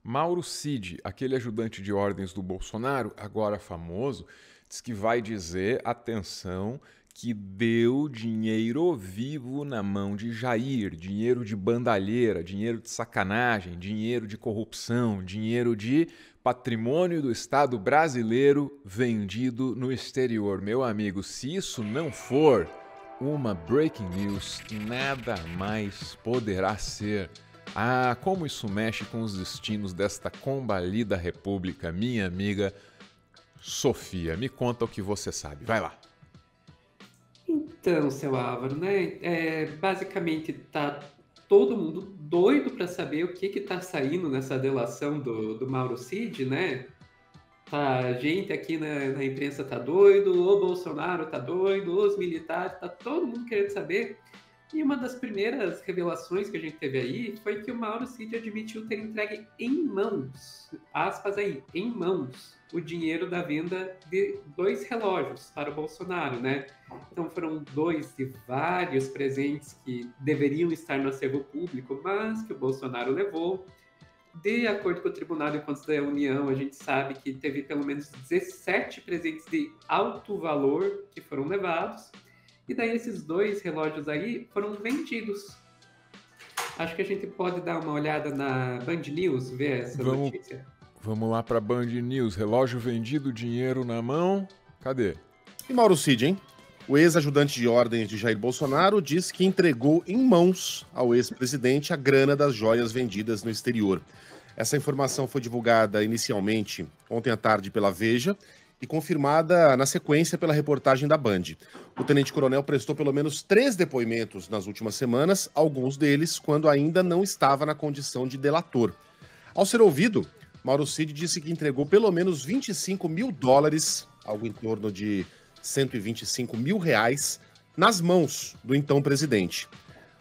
Mauro Cid, aquele ajudante de ordens do Bolsonaro, agora famoso, diz que vai dizer, atenção, que deu dinheiro vivo na mão de Jair, dinheiro de bandalheira, dinheiro de sacanagem, dinheiro de corrupção, dinheiro de patrimônio do Estado brasileiro vendido no exterior. Meu amigo, se isso não for uma breaking news, nada mais poderá ser. Ah, como isso mexe com os destinos desta combalida república, minha amiga Sofia. Me conta o que você sabe. Vai lá. Então, seu Álvaro, né? Basicamente tá todo mundo doido para saber o que tá saindo nessa delação do Mauro Cid, né? Tá, gente aqui na imprensa tá doido, o Bolsonaro tá doido, os militares, tá todo mundo querendo saber. E uma das primeiras revelações que a gente teve aí foi que o Mauro Cid admitiu ter entregue em mãos, aspas aí, em mãos, o dinheiro da venda de 2 relógios para o Bolsonaro, né? Então foram 2 de vários presentes que deveriam estar no acervo público, mas que o Bolsonaro levou. De acordo com o Tribunal de Contas da União, a gente sabe que teve pelo menos 17 presentes de alto valor que foram levados. E daí esses 2 relógios aí foram vendidos. Acho que a gente pode dar uma olhada na Band News, ver essa notícia. Vamos lá para Band News. Relógio vendido, dinheiro na mão. Cadê? E Mauro Cid, hein? O ex-ajudante de ordens de Jair Bolsonaro diz que entregou em mãos ao ex-presidente a grana das joias vendidas no exterior. Essa informação foi divulgada inicialmente ontem à tarde pela Veja e confirmada na sequência pela reportagem da Band. O tenente-coronel prestou pelo menos 3 depoimentos nas últimas semanas, alguns deles quando ainda não estava na condição de delator. Ao ser ouvido, Mauro Cid disse que entregou pelo menos $25 mil, algo em torno de R$125 mil, nas mãos do então presidente.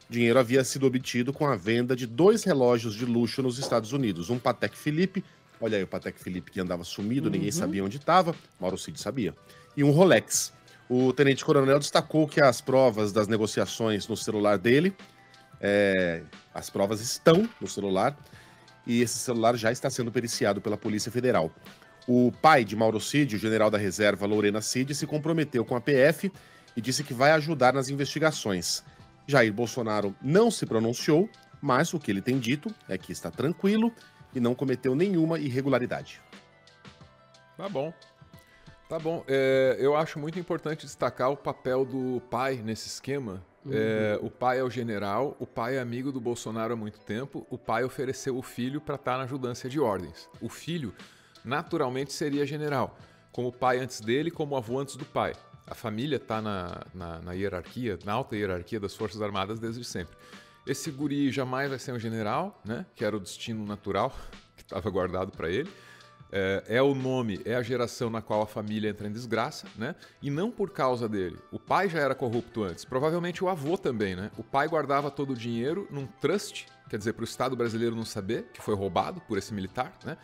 O dinheiro havia sido obtido com a venda de 2 relógios de luxo nos Estados Unidos, um Patek Philippe. Olha aí o Patek Philippe que andava sumido, ninguém sabia onde estava, Mauro Cid sabia. E um Rolex. O tenente-coronel destacou que as provas das negociações no celular dele, as provas estão no celular, e esse celular já está sendo periciado pela Polícia Federal. O pai de Mauro Cid, o general da reserva Lorena Cid, se comprometeu com a PF e disse que vai ajudar nas investigações. Jair Bolsonaro não se pronunciou, mas o que ele tem dito é que está tranquilo e não cometeu nenhuma irregularidade. Tá bom. Tá bom. Eu acho muito importante destacar o papel do pai nesse esquema. O pai é o general, o pai é amigo do Bolsonaro há muito tempo, o pai ofereceu o filho para estar na ajudância de ordens. O filho, naturalmente, seria general, como o pai antes dele, como o avô antes do pai. A família está na hierarquia, na alta hierarquia das Forças Armadas desde sempre. Esse guri jamais vai ser um general, né? Que era o destino natural que estava guardado para ele. É o nome, é a geração na qual a família entra em desgraça, né? E não por causa dele. O pai já era corrupto antes, provavelmente o avô também, né? O pai guardava todo o dinheiro num trust, quer dizer, para o Estado brasileiro não saber, que foi roubado por esse militar, né?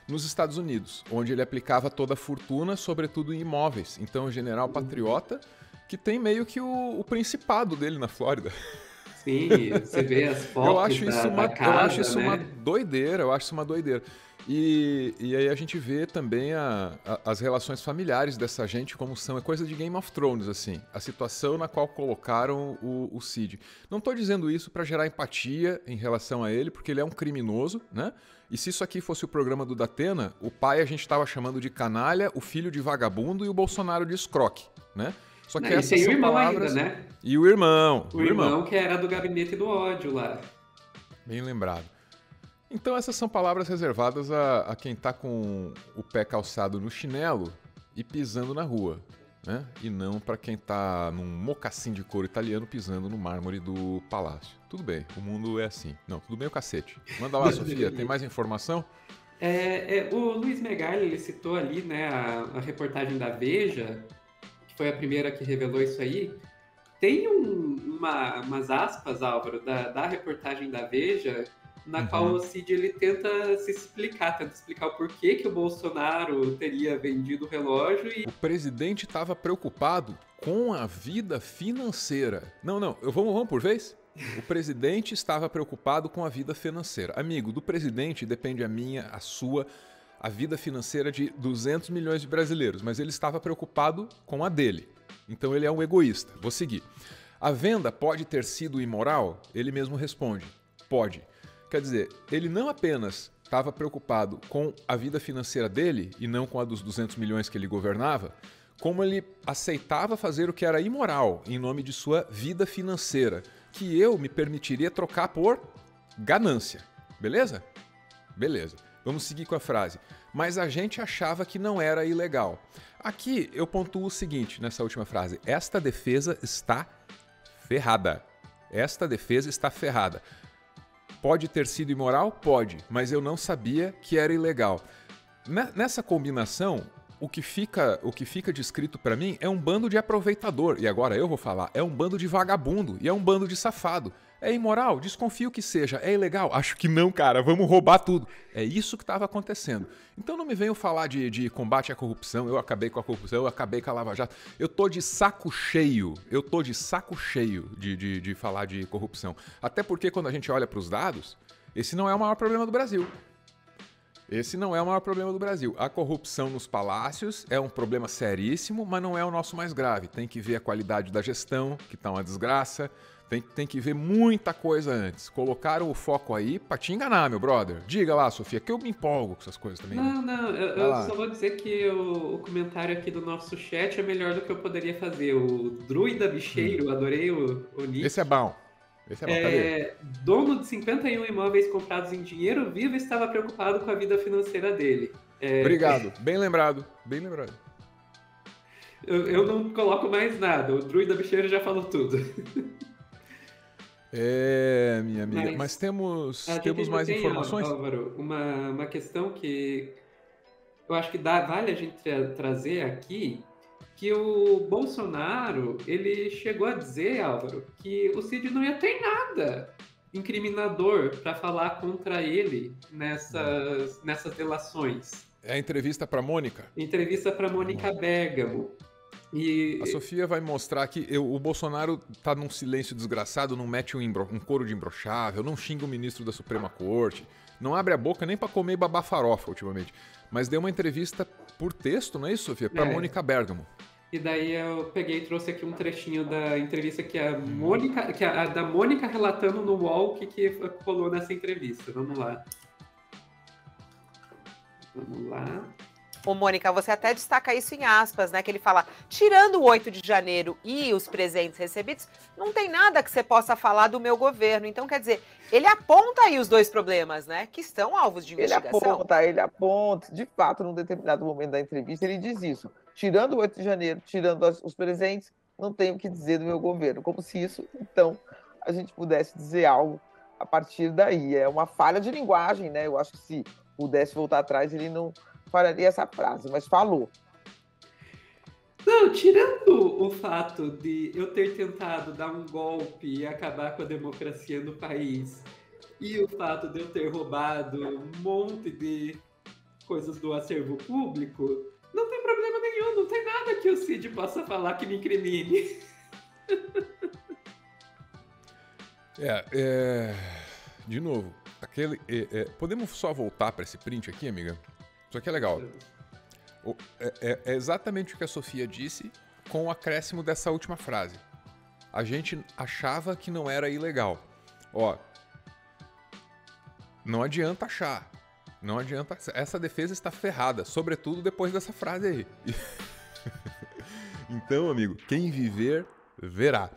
Nos Estados Unidos, onde ele aplicava toda a fortuna, sobretudo em imóveis. Então, o general patriota, que tem meio que o principado dele na Flórida. Sim, você vê as fotos eu acho isso né? uma doideira, E aí a gente vê também as relações familiares dessa gente, como são, é coisa de Game of Thrones, assim, a situação na qual colocaram o Cid. Não estou dizendo isso para gerar empatia em relação a ele, porque ele é um criminoso, né? E se isso aqui fosse o programa do Datena, o pai a gente estava chamando de canalha, o filho de vagabundo e o Bolsonaro de escroque, né? Só que essas são palavras... ainda, né? E o irmão. O irmão que era do gabinete do ódio lá. Bem lembrado. Então essas são palavras reservadas a quem tá com o pé calçado no chinelo e pisando na rua, né? E não para quem tá num mocassim de couro italiano pisando no mármore do palácio. Tudo bem, o mundo é assim. Não, tudo bem o cacete. Manda lá, Sofia, tem mais informação? O Luiz Megali, ele citou ali, né, a reportagem da Veja, que foi a primeira que revelou isso aí. Tem umas aspas, Álvaro, da reportagem da Veja, na qual o Cid ele tenta explicar o porquê que o Bolsonaro teria vendido o relógio. E o presidente estava preocupado com a vida financeira. Não, vamos por vez? O presidente estava preocupado com a vida financeira. Amigo, do presidente depende a minha, a sua, a vida financeira de 200 milhões de brasileiros, mas ele estava preocupado com a dele. Então ele é um egoísta. Vou seguir. A venda pode ter sido imoral? Ele mesmo responde. Pode. Quer dizer, ele não apenas estava preocupado com a vida financeira dele e não com a dos 200 milhões que ele governava, como ele aceitava fazer o que era imoral em nome de sua vida financeira, que eu me permitiria trocar por ganância. Beleza? Beleza. Vamos seguir com a frase. Mas a gente achava que não era ilegal. Aqui eu pontuo o seguinte nessa última frase. Esta defesa está ferrada. Esta defesa está ferrada. Pode ter sido imoral? Pode, mas eu não sabia que era ilegal. Nessa combinação, o que fica descrito para mim é um bando de aproveitador. E agora eu vou falar, é um bando de vagabundo e é um bando de safado. É imoral? Desconfio que seja. É ilegal? Acho que não, cara. Vamos roubar tudo. É isso que estava acontecendo. Então não me venham falar de combate à corrupção. Eu acabei com a corrupção, eu acabei com a Lava Jato. Eu tô de saco cheio. De falar de corrupção. Até porque quando a gente olha para os dados, esse não é o maior problema do Brasil. Esse não é o maior problema do Brasil. A corrupção nos palácios é um problema seríssimo, mas não é o nosso mais grave. Tem que ver a qualidade da gestão, que tá uma desgraça. Tem que ver muita coisa antes. Colocaram o foco aí pra te enganar, meu brother. Diga lá, Sofia, que eu me empolgo com essas coisas também. Não, eu só vou dizer que o comentário aqui do nosso chat é melhor do que eu poderia fazer. O Druida Bicheiro, adorei o nick. Esse é bom. Cadê? Dono de 51 imóveis comprados em dinheiro vivo estava preocupado com a vida financeira dele. Obrigado, bem lembrado. Eu não coloco mais nada, o Druida Bicheiro já falou tudo. Minha amiga, mas temos mais informações? Álvaro, uma questão que eu acho que vale a gente trazer aqui, que o Bolsonaro, ele chegou a dizer, Álvaro, que o Cid não ia ter nada incriminador para falar contra ele nessas delações. É a entrevista para Mônica? Entrevista para Mônica Bergamo. A Sofia vai mostrar que o Bolsonaro tá num silêncio desgraçado, não mete um couro de imbrochável, não xinga o ministro da Suprema Corte, não abre a boca nem para comer e babar farofa ultimamente. Mas deu uma entrevista por texto, não é isso, Sofia? Para Mônica Bergamo. E daí eu peguei e trouxe aqui um trechinho da entrevista que a da Mônica relatando no UOL o que rolou nessa entrevista. Vamos lá. Ô, Mônica, você até destaca isso em aspas, né? Que ele fala, tirando o 8 de janeiro e os presentes recebidos, não tem nada que você possa falar do meu governo. Então, quer dizer, ele aponta aí os dois problemas, né? Que estão alvos de investigação. Ele aponta. De fato, num determinado momento da entrevista, ele diz isso. Tirando o 8 de janeiro, tirando os presentes, não tenho o que dizer do meu governo. Como se isso, então, a gente pudesse dizer algo a partir daí. É uma falha de linguagem, né? Eu acho que se pudesse voltar atrás, ele não falaria essa frase, mas falou. Não, tirando o fato de eu ter tentado dar um golpe e acabar com a democracia no país, e o fato de eu ter roubado um monte de coisas do acervo público, não tem problema nenhum, não tem nada que o Cid possa falar que me incrimine. De novo, podemos só voltar para esse print aqui, amiga? Isso aqui é legal. É exatamente o que a Sofia disse com o acréscimo dessa última frase. A gente achava que não era ilegal. Ó, não adianta achar. Não adianta. Essa defesa está ferrada, sobretudo depois dessa frase aí. Então, amigo, quem viver, verá.